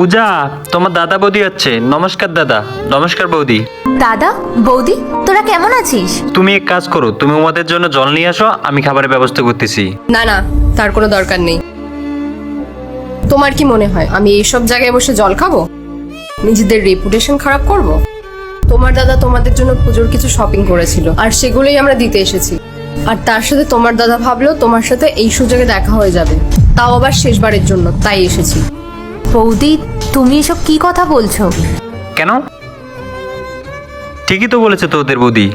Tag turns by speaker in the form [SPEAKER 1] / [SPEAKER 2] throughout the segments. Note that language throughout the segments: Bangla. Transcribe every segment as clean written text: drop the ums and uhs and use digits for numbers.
[SPEAKER 1] পূজা, তোমার দাদা বৌদি হচ্ছে। নমস্কার দাদা। নমস্কার বৌদি।
[SPEAKER 2] দাদা, বৌদি, তোরা কেমন আছিস?
[SPEAKER 1] তুমি এক কাজ করো, তুমি ওদের জন্য জল নিয়ে আসো, আমি খাবারের ব্যবস্থা করতেছি।
[SPEAKER 3] না না, তার কোনো দরকার নেই। তোমার কি মনে হয় আমি এইসব জায়গায় বসে জল খাবো, নিজেদের রেপুটেশন খারাপ করব? তোমার দাদা তোমাদের জন্য পুজোর কিছু শপিং করেছিল, আর সেগুলোই আমরা দিতে এসেছি। আর তার সাথে তোমার দাদা ভাবলো তোমার সাথে এই সুযোগে দেখা হয়ে যাবে, তাও আবার শেষবারের জন্য, তাই এসেছি।
[SPEAKER 2] বৌদি, তুমি এসব কি কথা বলছো?
[SPEAKER 1] কেন? ঠিকই তো বলেছে তোদের বৌদি।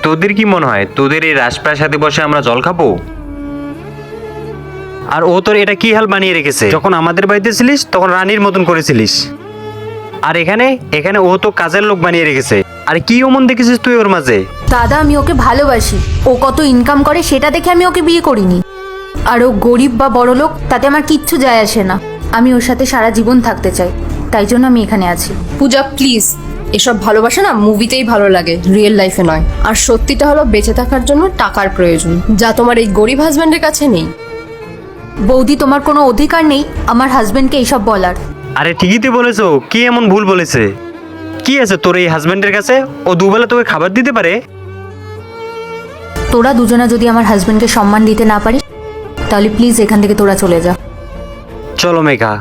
[SPEAKER 1] তোদের কি মনে হয় তোদের এই রাজপ্রাসাদে বসে আমরা জল খাবো? আর ও তোর এটা কি হাল বানিয়ে রেখেছে? যখন আমাদের বাড়িতে ছিলিস তখন রানীর মতন করেছিলিস, আর এখানে এখানে ও তো কাজের লোক বানিয়ে রেখেছে। আর কি অমন দেখেছিস তুই ওর মাঝে?
[SPEAKER 2] দাদা, আমি ওকে ভালোবাসি। ও কত ইনকাম করে সেটা দেখে আমি ওকে বিয়ে করিনি। আর ও গরিব বা বড় লোক তাতে আমার কিচ্ছু যায় আসে না। আমি ওর সাথে সারা জীবন থাকতে চাই, তাই জন্য আমি এখানে আছি।
[SPEAKER 3] পূজা প্লিজ, এসব ভালোবাসা না মুভিতেই ভালো লাগে, রিয়েল লাইফে নয়। আর সত্যিটা হলো বেঁচে থাকার জন্য টাকার প্রয়োজন, যা তোমার এই গরিব হাজব্যান্ডের কাছে নেই।
[SPEAKER 2] বৌদি, তোমার কোনো অধিকার নেই আমার হাজবেন্ডকে এইসব বলার।
[SPEAKER 1] আরে ঠিকই তো বলেছো। কি এমন ভুল বলেছে? কি আছে তোর এই হাজবেন্ডের কাছে? ও দুবেলা তোকে খাবার দিতে পারে?
[SPEAKER 2] তোরা দুজনা যদি আমার হাজবেন্ডকে সম্মান দিতে না পারিস, তাহলে প্লিজ এখান থেকে তোরা চলে যা।
[SPEAKER 1] চলো মেঘা।